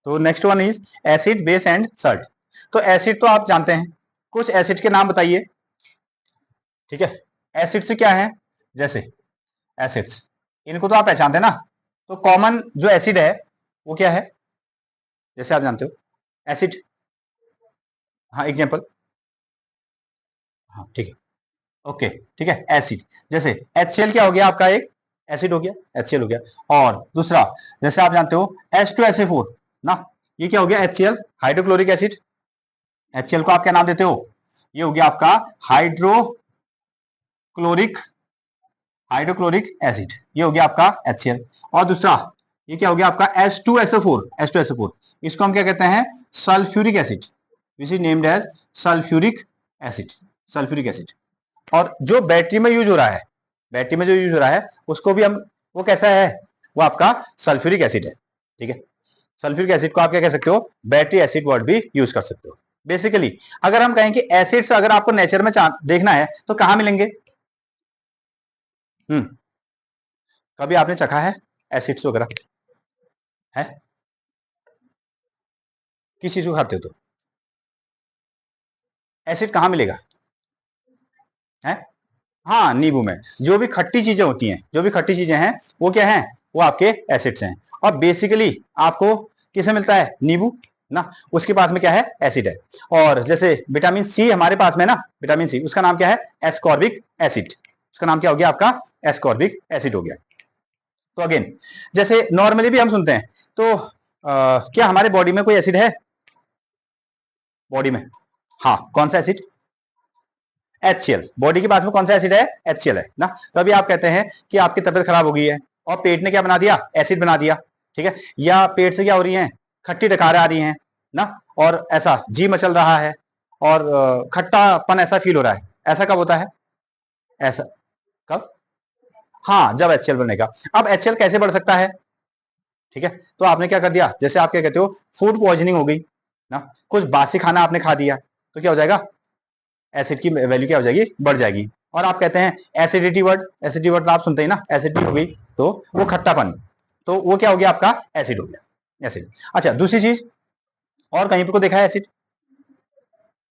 तो next one is acid, base and Salt. तो acid तो आप जानते हैं, कुछ एसिड के नाम बताइए। ठीक है, एसिड से क्या है, जैसे एसिड्स, इनको तो आप पहचानते हैं ना। तो कॉमन जो एसिड है वो क्या है, जैसे आप जानते हो एसिड। हाँ एग्जांपल, हाँ ठीक है, ओके ठीक है, एसिड जैसे HCl क्या हो गया आपका, एक एसिड हो गया, HCl हो गया। और दूसरा जैसे आप जानते हो H2SO4 ना, ये क्या हो गया, HCl, हाइड्रोक्लोरिक एसिड। HCl को आप क्या नाम देते हो, ये हो गया आपका हाइड्रोक्लोरिक हाइड्रोक्लोरिक एसिड, ये हो गया आपका HCl। और दूसरा ये क्या हो गया आपका H2SO4, इसको हम क्या कहते हैं, sulphuric acid, which is named as sulphuric acid, sulphuric acid. और जो बैटरी में यूज हो रहा है, बैटरी में जो यूज हो रहा है उसको भी हम, वो कैसा है, वो आपका सल्फ्यूरिक एसिड है। ठीक है, सल्फ्यूरिक एसिड को आप क्या कह सकते हो, बैटरी एसिड वर्ड भी यूज कर सकते हो। बेसिकली अगर हम कहें कि एसिड्स अगर आपको नेचर में देखना है तो कहां मिलेंगे, कभी आपने चखा है एसिड्स वगैरह है, किस चीज को खाते हो तो एसिड कहां मिलेगा है, हाँ नींबू में, जो भी खट्टी चीजें होती हैं, जो भी खट्टी चीजें हैं वो क्या हैं, वो आपके एसिड्स हैं। और बेसिकली आपको किसमें मिलता है, नींबू ना, उसके पास में क्या है, एसिड है। और जैसे विटामिन सी हमारे पास में ना, विटामिन सी, उसका नाम क्या है, एस्कॉर्बिक एसिड, उसका नाम क्या हो गया आपका, एस्कॉर्बिक एसिड हो गया। तो अगेन जैसे नॉर्मली भी हम सुनते हैं, तो क्या हमारे बॉडी में कोई एसिड है, बॉडी में, हाँ कौन सा एसिड, HCl, बॉडी के पास में कौन सा एसिड है, HCl है ना। तो अभी आप कहते हैं कि आपकी तबियत खराब हो गई है और पेट ने क्या बना दिया, एसिड बना दिया। ठीक है, या पेट से क्या हो रही है, खट्टी डकारें आ रही हैं ना, और ऐसा जी मचल रहा है और खट्टापन ऐसा फील हो रहा है, ऐसा कब होता है, ऐसा कब, हाँ जब HCl बनेगा। अब HCl कैसे बढ़ सकता है, ठीक है, तो आपने क्या कर दिया, जैसे आप क्या कहते हो, फूड पॉइजनिंग हो गई ना, कुछ बासी खाना आपने खा दिया, तो क्या हो जाएगा, एसिड की वैल्यू क्या हो जाएगी, बढ़ जाएगी। और आप कहते हैं एसिडिटी वर्ड आप सुनते हैं ना, एसिडिटी हो गई तो वो खट्टापन, तो वो क्या हो गया आपका, एसिड हो गया, एसिड। अच्छा दूसरी चीज, और कहीं पर को देखा है एसिड,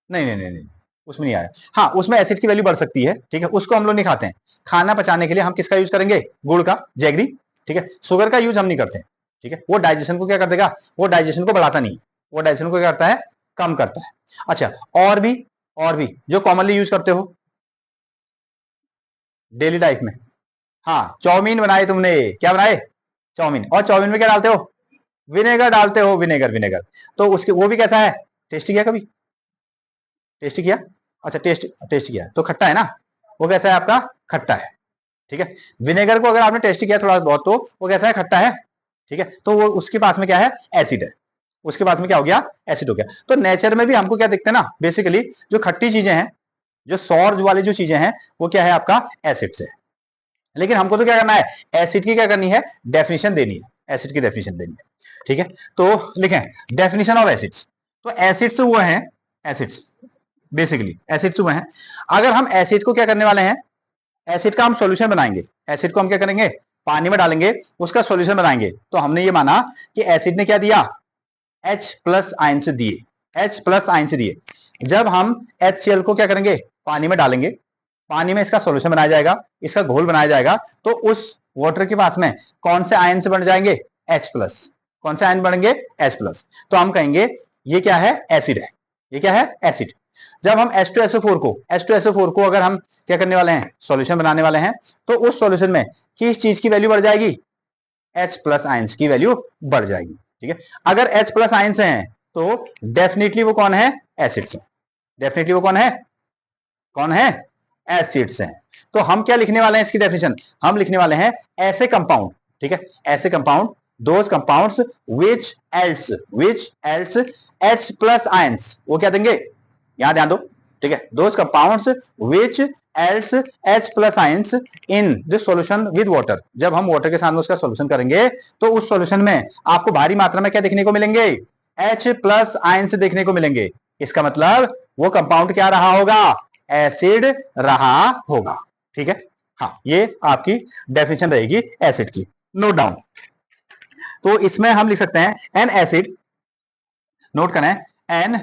नहीं नहीं नहीं नहीं, उसमें नहीं आया। हाँ उसमें एसिड की वैल्यू बढ़ सकती है, ठीक है, उसको हम लोग नहीं खाते हैं। खाना पचाने के लिए हम किसका यूज करेंगे, गुड़ का, जैगरी। ठीक है, शुगर का यूज हम नहीं करते हैं। ठीक है, वो डाइजेशन को क्या कर देगा, वो डाइजेशन को बढ़ाता नहीं, वो डाइजेशन को क्या करता है, कम करता है। अच्छा और भी जो कॉमनली यूज करते हो डेली लाइफ में, हाँ चाउमीन बनाए तुमने, क्या बनाए, चाउमीन, और चाउमीन में क्या डालते हो, विनेगर डालते हो, विनेगर विनेगर। तो उसके वो भी कैसा है, टेस्टी किया कभी, टेस्टी किया, अच्छा टेस्ट टेस्ट किया तो खट्टा है ना, वो कैसा है आपका, खट्टा है। ठीक है, विनेगर को अगर आपने टेस्ट किया थोड़ा बहुत तो वो कैसा है, खट्टा है। ठीक है, तो वो उसके पास में क्या है, एसिड है, उसके पास में क्या हो गया, एसिड हो गया। तो नेचर में भी हमको क्या दिखते हैं ना, बेसिकली जो खट्टी चीजें हैं, जो सॉर वाली जो चीजें हैं, वो क्या है आपका, एसिड से। लेकिन हमको तो क्या करना है, एसिड की क्या करनी है, डेफिनेशन देनी है, एसिड की डेफिनेशन देनी है। ठीक है, तो लिखें डेफिनेशन ऑफ एसिड्स। तो एसिड्स वो हैं, एसिड्स बेसिकली एसिड्स वो हैं। अगर हम एसिड को क्या करने वाले हैं, एसिड का हम सॉल्यूशन बनाएंगे, एसिड को हम क्या करेंगे, पानी में डालेंगे, उसका सॉल्यूशन बनाएंगे। तो हमने ये माना कि एसिड ने क्या दिया, H प्लस आयन से दिए, H प्लस आयन से दिए। जब हम HCl को क्या करेंगे, पानी में डालेंगे, पानी में इसका सॉल्यूशन बनाया जाएगा, इसका घोल बनाया जाएगा, तो उस वाटर के पास में कौन से आयन से बन जाएंगे, H प्लस, कौन से आयन बनेंगे, H प्लस। तो हम कहेंगे ये क्या है, एसिड है, ये क्या है, एसिड। जब हम H2SO4 को अगर हम क्या करने वाले हैं, सॉल्यूशन बनाने वाले हैं, तो उस सॉल्यूशन में किस चीज की वैल्यू बढ़ जाएगी, H प्लस आयंस की वैल्यू बढ़ जाएगी। ठीक है, अगर H प्लस आयंस हैं तो डेफिनेटली वो कौन है, एसिड्स हैं, डेफिनेटली वो कौन है, एसिड्स हैं। तो हम क्या लिखने वाले हैं इसकी डेफिनेशन, हम लिखने वाले हैं ऐसे कंपाउंड, ठीक है, ऐसे compound, those compounds which else H plus ions, वो क्या देंगे, यहां ध्यान दो। ठीक है, those compounds which else H plus ions in this solution with water, जब हम वाटर के साथ में उसका सॉल्यूशन करेंगे तो उस सॉल्यूशन में आपको भारी मात्रा में क्या देखने को मिलेंगे, H प्लस आयंस देखने को मिलेंगे। इसका मतलब वो कंपाउंड क्या रहा होगा, एसिड रहा होगा। ठीक है, हाँ ये आपकी डेफिनेशन रहेगी एसिड की, नोट डाउन। तो इसमें हम लिख सकते हैं एन एसिड नोट करें, N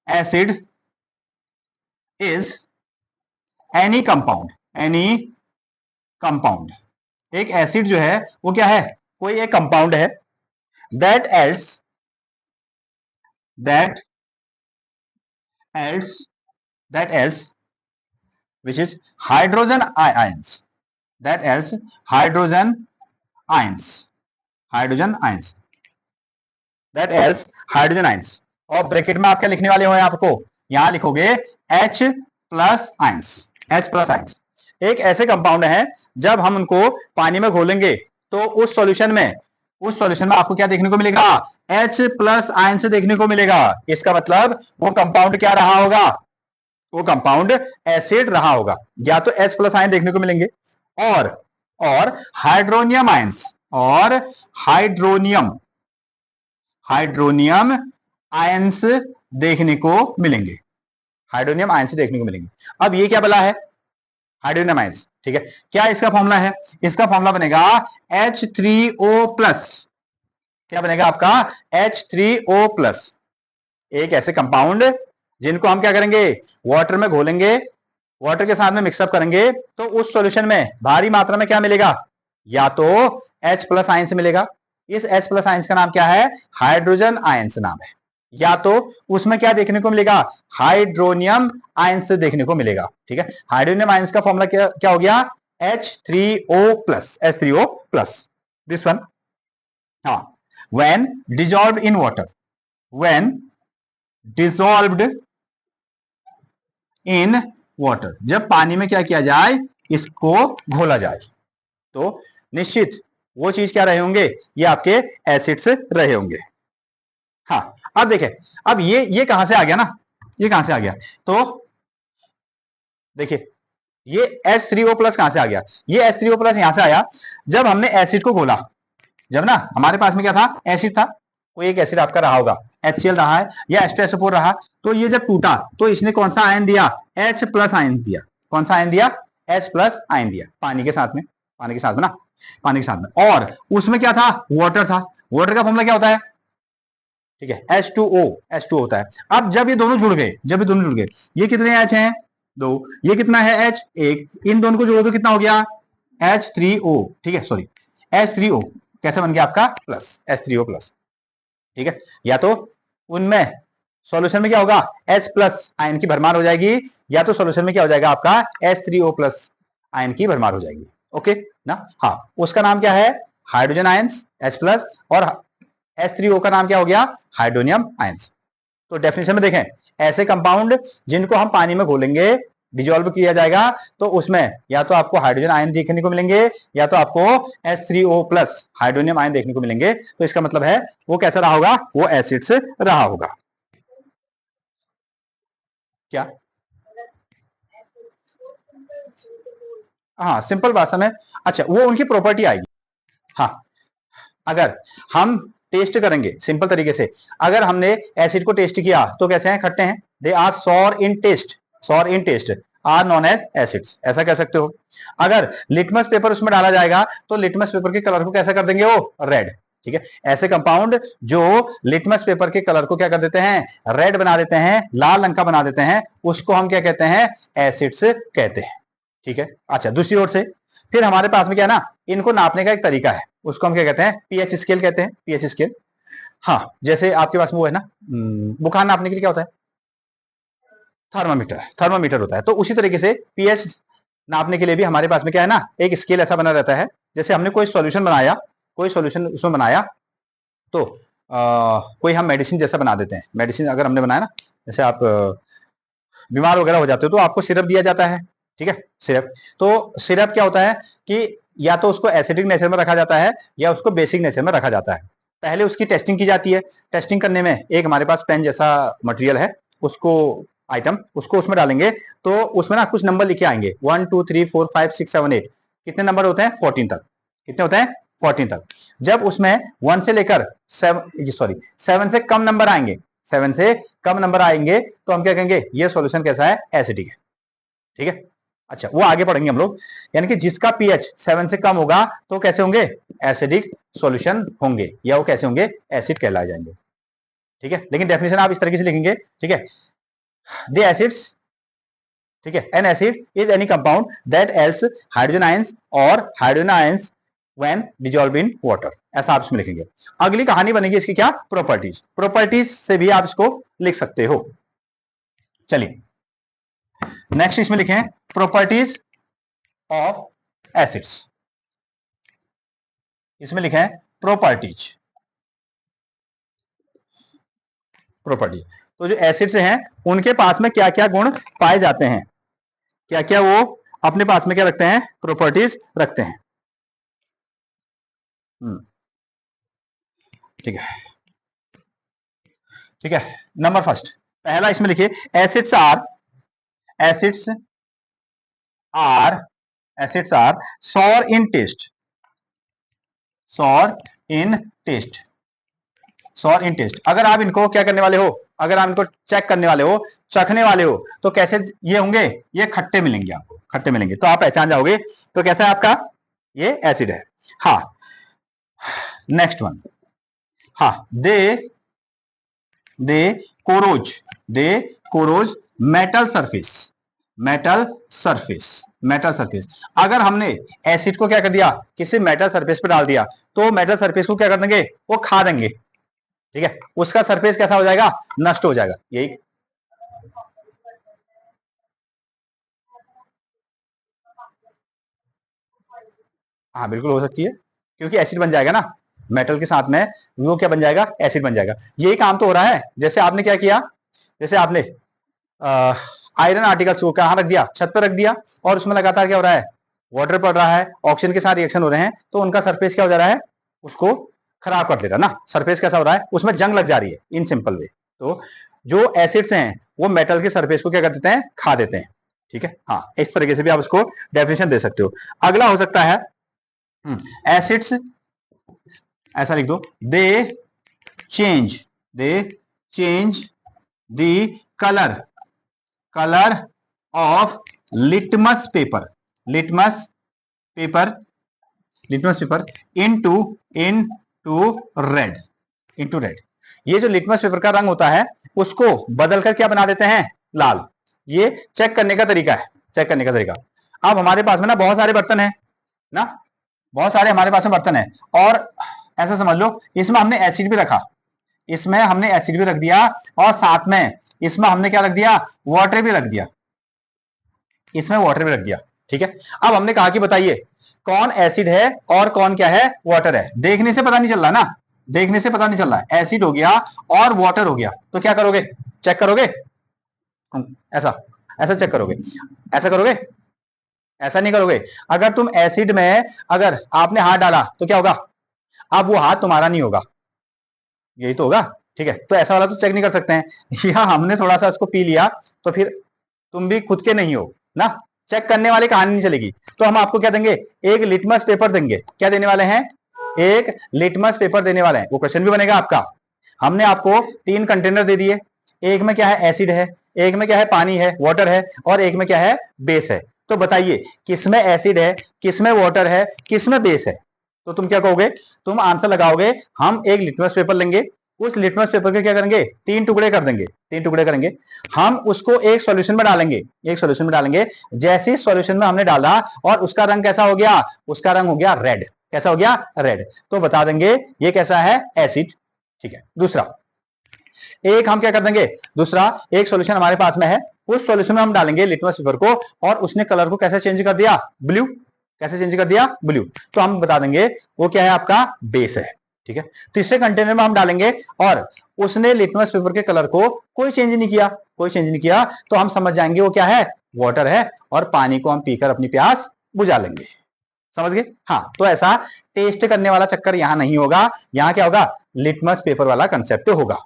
acid is any compound, एक एसिड जो है वो क्या है, कोई एक कंपाउंड है, that else that else that else which is hydrogen ions, that else ions hydrogen ions that else hydrogen ions। और ब्रैकेट में आप क्या लिखने वाले हो, आपको यहां लिखोगे H plus ions, H plus ions. एक ऐसे कंपाउंड है जब हम उनको पानी में घोलेंगे तो उस सॉल्यूशन में आपको क्या देखने को मिलेगा, H प्लस आइंस देखने को मिलेगा। इसका मतलब वो कंपाउंड क्या रहा होगा, वो कंपाउंड एसिड रहा होगा, या तो H प्लस आयन देखने को मिलेंगे और हाइड्रोनियम आयंस और हाइड्रोनियम आयंस देखने को मिलेंगे, हाइड्रोनियम आयंस देखने को मिलेंगे। अब ये क्या बला है, हाइड्रोनियम आयंस, ठीक है। क्या इसका फॉर्मूला है, इसका फॉर्मूला बनेगा H3O+, क्या बनेगा आपका H3O+। एक ऐसे कंपाउंड जिनको हम क्या करेंगे, वाटर में घोलेंगे, वाटर के साथ में मिक्सअप करेंगे तो उस सॉल्यूशन में भारी मात्रा में क्या मिलेगा, या तो H प्लस आयंस मिलेगा, इस H प्लस आयंस का नाम क्या है, हाइड्रोजन आयंस नाम है, या तो उसमें क्या देखने को मिलेगा, हाइड्रोनियम आयंस देखने को मिलेगा, ठीक है। हाइड्रोनियम आयंस का फॉर्मूला क्या हो गया, H3O+, दिस वन। हाँ, when dissolved in water, when dissolved in water, जब पानी में क्या किया जाए, इसको घोला जाए, तो निश्चित वो चीज क्या रहे होंगे, ये आपके एसिड्स रहे होंगे। हाँ, अब देखें, अब ये कहां से आ गया ना, ये कहां से आ गया, तो देखिए ये H3O+ कहां से आ गया, ये H3O+ यहां से आया जब हमने एसिड को घोला, जब ना हमारे पास में क्या था, एसिड था, कोई एक एसिड आपका रहा होगा, HCl रहा है या H2SO4 रहा, तो ये जब टूटा तो इसने कौन सा आयन दिया, H प्लस आयन दिया। कौन सा आयन दिया, H प्लस आयन दिया, पानी के साथ में, पानी के साथ में ना, पानी के साथ में, और उसमें क्या था, वाटर था। वाटर का फॉर्मूला क्या होता है, ठीक है, H2O होता है। अब जब ये दोनों जुड़ गए, जब ये दोनों जुड़ गए, ये कितने H हैं, 2, ये कितना है H, 1, इन दोनों को जोड़ो तो कितना हो गया, H3O, ठीक है, सॉरी H3O कैसे बन गया आपका, प्लस H3O+, ठीक है। या तो उनमें सॉल्यूशन में क्या होगा, H प्लस आयन की भरमार हो जाएगी, या तो सॉल्यूशन में क्या हो जाएगा आपका H3O+ आयन की भरमार हो जाएगी, ओके ना। हाँ, उसका नाम क्या है, हाइड्रोजन आयंस H+, और H3O का नाम क्या हो गया, हाइड्रोनियम आयंस। तो डेफिनेशन में देखें, ऐसे कंपाउंड जिनको हम पानी में घोलेंगे, डिजोल्व किया जाएगा, तो उसमें या तो आपको हाइड्रोजन आयन देखने को मिलेंगे, या तो आपको H3O+ हाइड्रोनियम आयन देखने को मिलेंगे। तो इसका मतलब है वो कैसा रहा होगा, वो एसिड से रहा होगा। क्या, हाँ सिंपल भाषा में, अच्छा वो उनकी प्रॉपर्टी आएगी। हाँ, अगर हम टेस्ट करेंगे सिंपल तरीके से, अगर हमने एसिड को टेस्ट किया तो कैसे हैं, खट्टे हैं, they are sour in taste are known as acids, ऐसा कह सकते हो। अगर लिटमस पेपर उसमें डाला जाएगा तो लिटमस पेपर के कलर को कैसा कर देंगे, वो रेड, ठीक है। ऐसे कंपाउंड जो लिटमस पेपर के कलर को क्या कर देते हैं, रेड बना देते हैं, लाल रंग का बना देते हैं, उसको हम क्या कहते हैं, एसिड्स कहते हैं, ठीक है। अच्छा, दूसरी ओर से फिर हमारे पास में क्या है ना, इनको नापने का एक तरीका है, उसको हम क्या कहते हैं, पीएच स्केल कहते हैं, पीएच स्केल। हाँ, जैसे आपके पास में वो है ना, बुखार नापने के लिए क्या होता है, थर्मामीटर होता है। तो उसी तरीके से पीएच नापने के लिए भी हमारे पास में क्या है ना, एक स्केल ऐसा बना रहता है। जैसे हमने कोई सॉल्यूशन बनाया, कोई सॉल्यूशन उसमें बनाया, तो कोई हम मेडिसिन जैसा बना देते हैं, मेडिसिन अगर हमने बनाया ना, जैसे आप बीमार वगैरह हो जाते हो तो आपको सिरप दिया जाता है, ठीक है, सिरप। तो सिरप क्या होता है कि या तो उसको एसिडिक नेचर में रखा जाता है या उसको बेसिक नेचर में रखा जाता है। पहले उसकी टेस्टिंग की जाती है, टेस्टिंग करने में एक हमारे पास पेन जैसा मटेरियल है, उसको आइटम उसको उसमें डालेंगे तो उसमें ना कुछ नंबर लिखे आएंगे, 1 2 3 4 5 6 7 8, कितने नंबर होते हैं, 14 तक, कितने होते हैं, 14 तक। जब उसमें 1 से लेकर 7 से कम नंबर आएंगे, 7 से कम नंबर आएंगे तो हम क्या कहेंगे, ये सॉल्यूशन कैसा है, एसिडिक है, ठीक है। अच्छा, वो आगे पढ़ेंगे हम लोग, यानी कि जिसका पीएच 7 से कम होगा तो कैसे होंगे, एसिडिक सॉल्यूशन होंगे, या वो कैसे होंगे, एसिड कहलाए जाएंगे। ठीक है, लेकिन डेफिनेशन आप इस तरीके से लिखेंगे, ठीक है, द एसिड्स, ठीक है, an acid is any compound that else hydrogen ions और hydrogen ions when dissolve in water, ऐसा आप इसमें लिखेंगे। अगली कहानी बनेगी इसकी क्या, प्रॉपर्टीज, प्रॉपर्टीज से भी आप इसको लिख सकते हो। चलिए नेक्स्ट इसमें लिखें प्रॉपर्टीज ऑफ एसिड्स, इसमें लिखें प्रॉपर्टीज, प्रॉपर्टी, तो जो एसिड्स हैं उनके पास में क्या क्या गुण पाए जाते हैं, क्या क्या वो अपने पास में क्या रखते हैं, प्रॉपर्टीज रखते हैं। ठीक है, ठीक है, नंबर फर्स्ट, पहला इसमें लिखिए acids are, acids are, acids are sour in taste, sour in taste, sour in taste. अगर आप इनको क्या करने वाले हो, अगर आप इनको चेक करने वाले हो, चखने वाले हो, तो कैसे ये होंगे, ये खट्टे मिलेंगे आपको, खट्टे मिलेंगे, तो आप पहचान जाओगे तो कैसा है आपका, ये एसिड है। हाँ, नेक्स्ट वन, हाँ, they corrode, they corrode metal surface, metal surface, metal surface. अगर हमने एसिड को क्या कर दिया, किसी मेटल सरफेस पे डाल दिया, तो मेटल सरफेस को क्या कर देंगे, वो खा देंगे, ठीक है, उसका सरफेस कैसा हो जाएगा, नष्ट हो जाएगा, यही। हाँ बिल्कुल हो सकती है, क्योंकि एसिड बन जाएगा ना, मेटल के साथ में वो क्या बन जाएगा, एसिड बन जाएगा। यही काम तो हो रहा है, जैसे आपने क्या किया, जैसे आपने आयरन आर्टिकल्स को कहाँ रख दिया, छत पर रख दिया, और उसमें लगातार क्या हो रहा है, वाटर पड़ रहा है, ऑक्सीजन के साथ रिएक्शन हो रहे हैं, तो उनका सरफेस क्या हो जा रहा है, उसको खराब कर देता ना, सरफेस कैसा हो रहा है, उसमें जंग लग जा रही है, इन सिंपल वे। तो जो एसिड्स हैं वो मेटल के सरफेस को क्या कर देते हैं, खा देते हैं, ठीक है। हाँ, इस तरीके से भी आप उसको डेफिनेशन दे सकते हो। अगला हो सकता है एसिड्स, ऐसा लिख दो, दे change, they change the colour, colour of litmus paper, litmus paper, litmus paper into, into red, into red. ये जो लिटमस पेपर का रंग होता है उसको बदलकर क्या बना देते हैं, लाल। ये चेक करने का तरीका है, चेक करने का तरीका। अब हमारे पास में ना बहुत सारे बर्तन है ना, बहुत सारे हमारे पास में बर्तन है, और ऐसा समझ लो इसमें हमने एसिड भी रखा, इसमें हमने एसिड भी रख दिया, और साथ में इसमें हमने क्या रख दिया, वाटर भी रख दिया, इसमें वाटर भी रख दिया, ठीक है। अब हमने कहा कि बताइए कौन एसिड है और कौन क्या है, वाटर है। देखने से पता नहीं चल रहा ना, देखने से पता नहीं चल रहा है, एसिड हो गया और वाटर हो गया, तो क्या करोगे, चेक करोगे, ऐसा, ऐसा चेक करोगे, ऐसा करोगे, ऐसा नहीं करोगे। अगर तुम एसिड में अगर आपने हाथ डाला तो क्या होगा, अब वो हाथ तुम्हारा नहीं होगा, यही तो होगा, ठीक है। तो ऐसा वाला तो चेक नहीं कर सकते हैं। या हमने थोड़ा सा उसको पी लिया तो फिर तुम भी खुद के नहीं हो ना, चेक करने वाली कहानी नहीं चलेगी। तो हम आपको क्या देंगे, एक लिटमस पेपर देंगे, क्या देने वाले हैं, एक लिटमस पेपर देने वाले हैं। वो क्वेश्चन भी बनेगा आपका। हमने आपको 3 कंटेनर दे दिए, एक में क्या है, एसिड है, एक में क्या है, पानी है, वाटर है, और एक में क्या है, बेस है। तो बताइए किसमें एसिड है, किसमें वाटर है, किसमें बेस है। तो तुम क्या कहोगे, तुम आंसर लगाओगे, हम एक लिटमस पेपर लेंगे, उस लिटमस पेपर के क्या करेंगे, 3 टुकड़े कर देंगे, 3 टुकड़े करेंगे, हम उसको एक सॉल्यूशन में डालेंगे, एक सॉल्यूशन में डालेंगे। जैसे ही सॉल्यूशन में हमने डाला और उसका रंग कैसा हो गया, उसका रंग हो गया रेड, कैसा हो गया, रेड, तो बता देंगे ये कैसा है, एसिड, ठीक है। दूसरा, एक हम क्या कर देंगे, दूसरा एक सॉल्यूशन हमारे पास में है, उस सॉल्यूशन में हम डालेंगे लिटमस पेपर को, और उसने कलर को कैसे चेंज कर दिया, ब्लू, कैसे चेंज कर दिया, ब्लू, तो हम बता देंगे वो क्या है, आपका बेस है, ठीक है। तीसरे कंटेनर में हम डालेंगे और उसने लिटमस पेपर के कलर को कोई चेंज नहीं किया, कोई चेंज नहीं किया, तो हम समझ जाएंगे वो क्या है, वाटर है, और पानी को हम पीकर अपनी प्यास बुझा लेंगे। समझ गए, हाँ। तो ऐसा टेस्ट करने वाला चक्कर यहां नहीं होगा, यहां क्या होगा, लिटमस पेपर वाला कंसेप्ट होगा।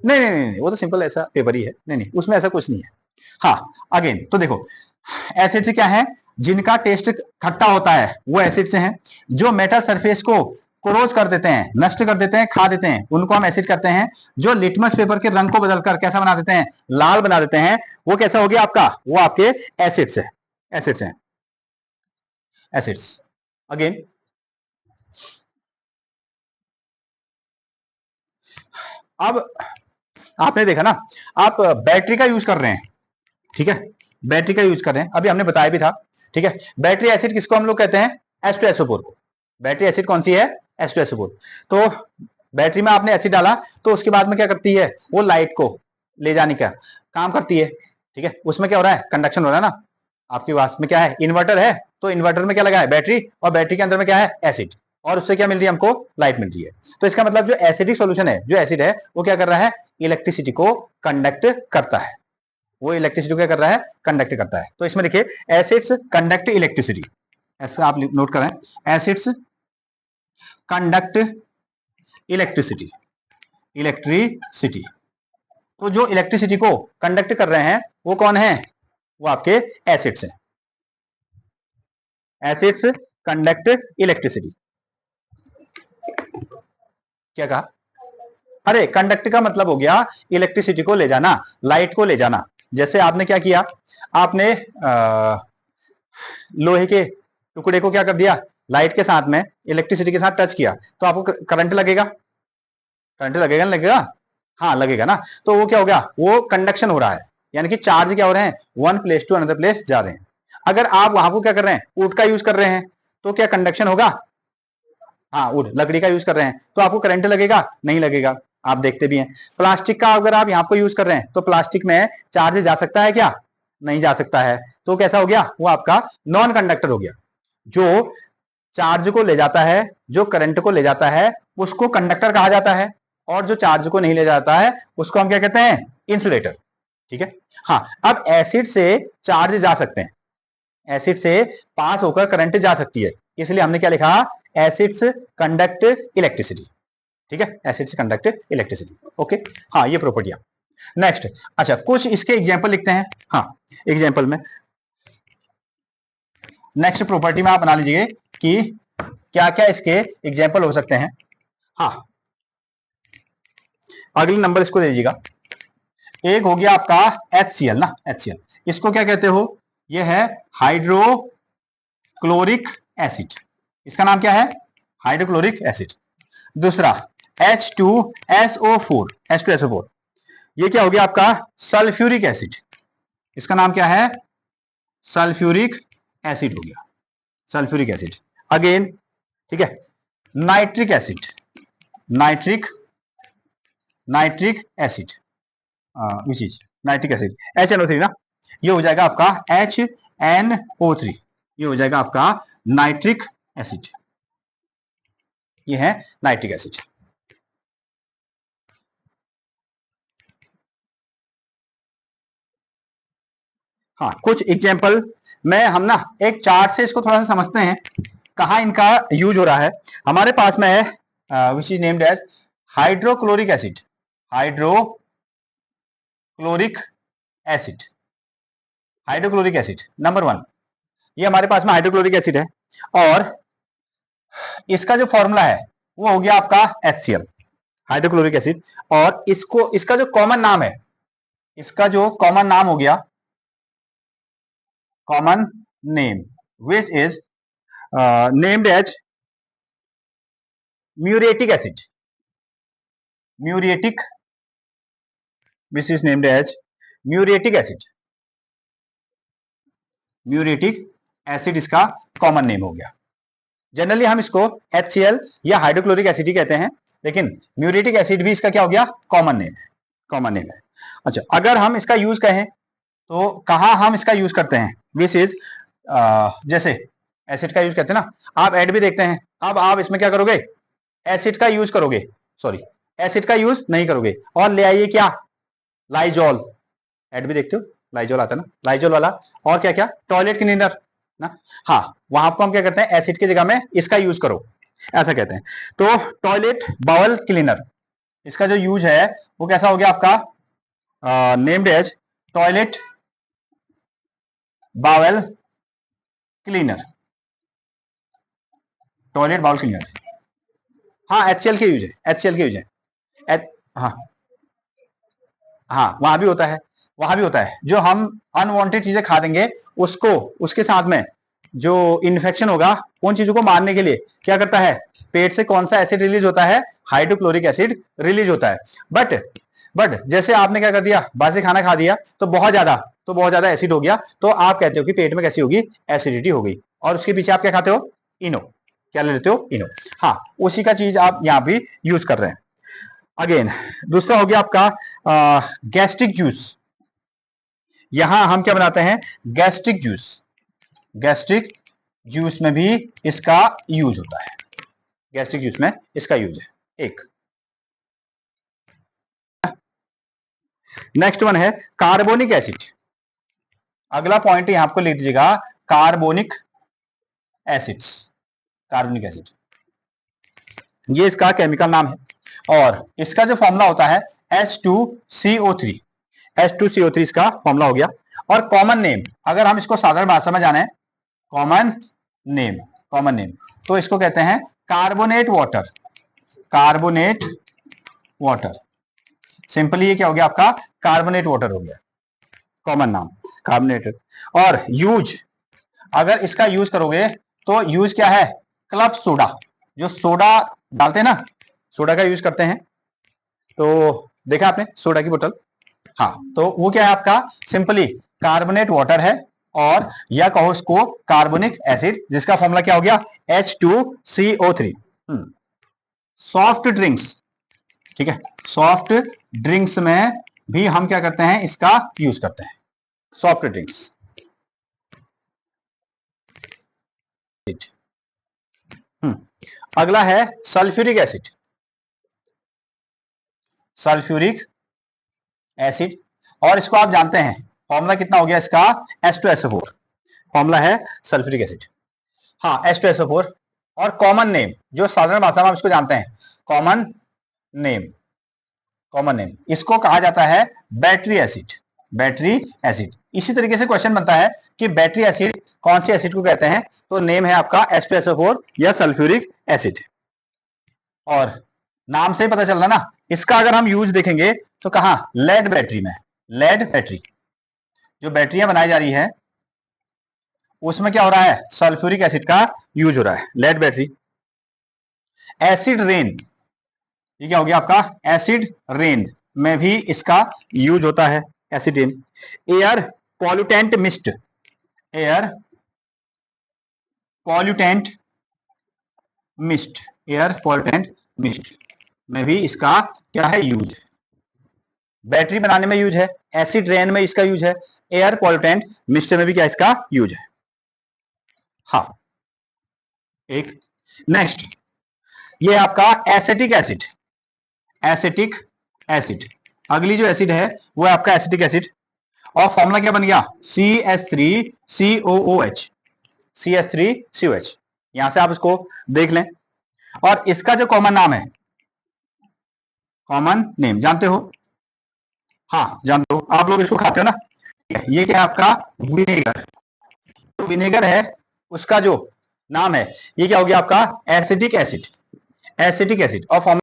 नहीं नहीं नहीं, वो तो सिंपल ऐसा पेपर ही है, नहीं नहीं उसमें ऐसा कुछ नहीं है। हाँ, अगेन तो देखो, एसिड से क्या है, जिनका टेस्ट खट्टा होता है वो एसिड से हैं, जो मेटल सरफेस को क्रोज कर देते हैं, नष्ट कर देते हैं, खा देते हैं, उनको हम एसिड कहते हैं। जो लिटमस पेपर के रंग को बदलकर कैसा बना देते हैं, लाल बना देते हैं, वो कैसा हो गया आपका, वो आपके एसिड्स है, एसिड्स हैं, एसिड्स। अगेन अब आपने देखा ना, आप बैटरी का यूज कर रहे हैं, ठीक है, बैटरी का यूज कर रहे हैं, अभी हमने बताया भी था, ठीक है। बैटरी एसिड किसको हम लोग कहते हैं? H2SO4 को। बैटरी एसिड कौन सी है? H2SO4। तो बैटरी में आपने एसिड डाला तो उसके बाद में क्या करती है? वो लाइट को ले जाने का काम करती है, ठीक है। उसमें क्या हो रहा है? कंडक्शन हो रहा है ना। आपके पास में क्या है? इन्वर्टर है, तो इन्वर्टर में क्या लगा है? बैटरी, और बैटरी के अंदर में क्या है? एसिड, और उससे क्या मिल रही है हमको? लाइट मिल रही है। तो इसका मतलब जो एसिडिक सॉल्यूशन है, जो एसिड है, वो क्या कर रहा है? इलेक्ट्रिसिटी को कंडक्ट करता है। वो इलेक्ट्रिसिटी को क्या कर रहा है? कंडक्ट करता है। तो इसमें देखिए, एसिड्स कंडक्ट इलेक्ट्रिसिटी, ऐसा आप नोट करें, एसिड्स कंडक्ट इलेक्ट्रिसिटी, इलेक्ट्रिसिटी। तो जो इलेक्ट्रिसिटी को कंडक्ट कर रहे हैं वो कौन है? वो आपके एसिड्स हैं। Acids conduct electricity. क्या कहा? अरे कंडक्ट का मतलब हो गया इलेक्ट्रिसिटी को ले जाना, लाइट को ले जाना। जैसे आपने क्या किया? आपने लोहे के टुकड़े को क्या कर दिया? लाइट के साथ में, इलेक्ट्रिसिटी के साथ टच किया, तो आपको करंट लगेगा। करंट लगेगा ना? लगेगा, हाँ लगेगा ना। तो वो क्या हो गया? वो कंडक्शन हो रहा है, यानी कि चार्ज क्या हो रहे हैं? One place to another place जा रहे हैं। अगर आप वहां को क्या कर रहे हैं? वुड का यूज कर रहे हैं, तो क्या कंडक्शन होगा? हाँ, वुड, लकड़ी का यूज कर रहे हैं, तो आपको करंट लगेगा? नहीं लगेगा। आप देखते भी हैं प्लास्टिक का, अगर आप यहाँ को यूज कर रहे हैं, तो प्लास्टिक में चार्ज जा सकता है क्या? नहीं जा सकता है। तो कैसा हो गया? वो आपका नॉन कंडक्टर हो गया। जो चार्ज को ले जाता है, जो करंट को ले जाता है, उसको कंडक्टर कहा जाता है, और जो चार्ज को नहीं ले जाता है उसको हम क्या कहते हैं? इंसुलेटर, ठीक है। हाँ, अब एसिड से चार्ज जा सकते हैं, एसिड से पास होकर करंट जा सकती है, इसलिए हमने क्या लिखा? एसिड्स कंडक्ट इलेक्ट्रिसिटी, ठीक है, एसिड्स कंडक्ट इलेक्ट्रिसिटी। ओके, हाँ ये प्रॉपर्टियां। नेक्स्ट, अच्छा कुछ इसके एग्जांपल लिखते हैं। हाँ, एग्जांपल में नेक्स्ट प्रॉपर्टी में आप बना लीजिए कि क्या क्या इसके एग्जांपल हो सकते हैं। हाँ, अगले नंबर इसको दे दीजिएगा। एक हो गया आपका HCl ना, HCl, इसको क्या कहते हो? ये है हाइड्रोक्लोरिक एसिड। इसका नाम क्या है? Hydrochloric acid. दूसरा H2SO4, H2SO4, ये क्या हो गया आपका? Sulphuric acid. इसका नाम क्या है? सल्फ्यूरिक एसिड हो गया, सल्फ्यूरिक एसिड। अगेन, ठीक है, nitric acid, nitric, nitric acid, which is nitric acid, HNO3 ना, ये हो जाएगा आपका HNO3, ये हो जाएगा आपका नाइट्रिक एसिड, ये है नाइट्रिक एसिड। हाँ, कुछ एग्जांपल में हम ना एक चार्ट से इसको थोड़ा सा समझते हैं, कहाँ इनका यूज हो रहा है। हमारे पास में है which is named as hydrochloric acid, hydrochloric acid, hydrochloric acid number 1, ये हमारे पास में हाइड्रोक्लोरिक एसिड है, और इसका जो फॉर्मूला है वो हो गया आपका HCl, हाइड्रोक्लोरिक एसिड। और इसको, इसका जो कॉमन नाम है, इसका जो कॉमन नाम हो गया, common name which is named as muriatic acid, muriatic, which is named as muriatic acid, muriatic acid इसका कॉमन नेम हो गया। जनरली हम इसको HCl या हाइड्रोक्लोरिक एसिड ही कहते हैं, लेकिन म्यूरेटिक एसिड भी इसका क्या हो गया? कॉमन नेम है, कॉमन नेम है। अच्छा, अगर हम इसका यूज कहें तो कहाँ हम इसका यूज करते हैं? दिस इज, जैसे एसिड का यूज करते हैं ना, आप ऐड भी देखते हैं। अब आप इसमें क्या करोगे? एसिड का यूज करोगे, सॉरी, एसिड का यूज नहीं करोगे, और ले आइए क्या? लाइजॉल, ऐड भी देखते हो, लाइजॉल आता है ना, लाइजॉल वाला। और क्या क्या? टॉयलेट क्लीनर ना। हाँ, वहां आपको हम क्या करते हैं? एसिड की जगह में इसका यूज करो, ऐसा कहते हैं। तो टॉयलेट बाउल क्लीनर, इसका जो यूज है वो कैसा हो गया आपका? Named as toilet bowl cleaner, toilet bowl cleaner. हाँ, HCl के यूज है, HCl के यूज है। हाँ, हाँ वहां भी होता है, वहां भी होता है। जो हम अनवांटेड चीजें खा देंगे, उसको, उसके साथ में जो इन्फेक्शन होगा, उन चीजों को मारने के लिए क्या करता है? पेट से कौन सा एसिड रिलीज होता है, हाइड्रोक्लोरिक एसिड रिलीज होता है। बट जैसे आपने क्या कर दिया, बासी खाना खा दिया तो बहुत ज्यादा एसिड हो गया, तो आप कहते हो कि पेट में कैसी होगी, एसिडिटी हो गई, और उसके पीछे आप क्या खाते हो, इनो, क्या ले लेते हो, इनो। हाँ, उसी का चीज आप यहां भी यूज कर रहे हैं। अगेन दूसरा हो गया आपका गैस्ट्रिक जूस। यहां हम क्या बनाते हैं, गैस्ट्रिक जूस। गैस्ट्रिक जूस में भी इसका यूज होता है, गैस्ट्रिक जूस में इसका यूज है एक। नेक्स्ट वन है कार्बोनिक एसिड। अगला पॉइंट यहां आपको लिख दीजिएगा, कार्बोनिक एसिड्स। कार्बोनिक एसिड ये इसका केमिकल नाम है, और इसका जो फॉर्मूला होता है H2CO3। H2CO3 इसका फॉर्मूला हो गया। और कॉमन नेम, अगर हम इसको साधारण भाषा में जाने, कॉमन नेम तो इसको कहते हैं carbonate water. Carbonate water, simply ये क्या हो गया आपका, कार्बोनेट वाटर हो गया, कॉमन नाम कार्बोनेटेड। और यूज, अगर इसका यूज करोगे तो यूज क्या है, क्लब सोडा। जो सोडा डालते हैं ना, सोडा का यूज करते हैं, तो देखा आपने सोडा की बोतल, हाँ, तो वो क्या है आपका, सिंपली कार्बोनेट वाटर है, और या कहो इसको कार्बोनिक एसिड, जिसका फॉर्मूला क्या हो गया, H2CO3। सॉफ्ट ड्रिंक्स, ठीक है, सॉफ्ट ड्रिंक्स में भी हम क्या करते हैं, इसका यूज करते हैं, सॉफ्ट ड्रिंक्स। अगला है सल्फ्यूरिक एसिड। सल्फ्यूरिक एसिड, और इसको आप जानते हैं फॉर्मूला कितना हो गया इसका, H2SO4 फॉर्मूला है सल्फ्यूरिक एसिड, हाँ H2SO4। और कॉमन नेम, जो साधारण भाषा में आप इसको जानते हैं, कॉमन नेम इसको कहा जाता है बैटरी एसिड। बैटरी एसिड, इसी तरीके से क्वेश्चन बनता है कि बैटरी एसिड कौन सी एसिड को कहते हैं, तो नेम है आपका H2SO4 या सल्फ्यूरिक एसिड। और नाम से ही पता चल रहा ना, इसका अगर हम यूज देखेंगे तो कहां, लेड बैटरी में। लेड बैटरी, जो बैटरियां बनाई जा रही है उसमें क्या हो रहा है, सल्फ्यूरिक एसिड का यूज हो रहा है, लेड बैटरी। एसिड रेन, ये क्या हो गया आपका, एसिड रेन में भी इसका यूज होता है, acid rain. Air pollutant mist, air pollutant mist, air pollutant mist में भी इसका क्या है, यूज। बैटरी बनाने में यूज है, एसिड रेन में इसका यूज है, एयर पॉल्यूटेंट मिस्ट में भी क्या इसका यूज है। हाँ, एक नेक्स्ट ये आपका एसिटिक एसिड। एसिटिक एसिड, अगली जो एसिड है वो है आपका एसिटिक एसिड, और फॉर्मूला क्या बन गया, CH3COOH। CH3COH, यहां से आप इसको देख लें। और इसका जो कॉमन नाम है, कॉमन नेम जानते हो, हाँ जानते हो, आप लोग इसको खाते हो ना, ये क्या है आपका, विनेगर। तो विनेगर है, उसका जो नाम है ये क्या हो गया आपका, एसिटिक एसिड। एसिटिक एसिड, और